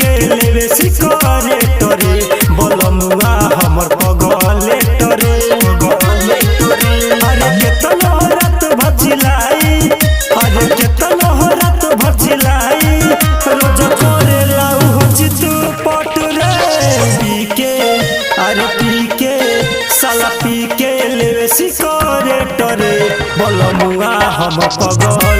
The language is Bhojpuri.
के लेवे सिकोरे टरे बोलमुआ हमर पगले टरे अरे केतनो रात भचिलाई अरे केतनो रात भचिलाई रोज करे लाऊ चित पट रे पी के अरे पी के साला पी के लेवे सिकोरे टरे बोलमुआ हम पगले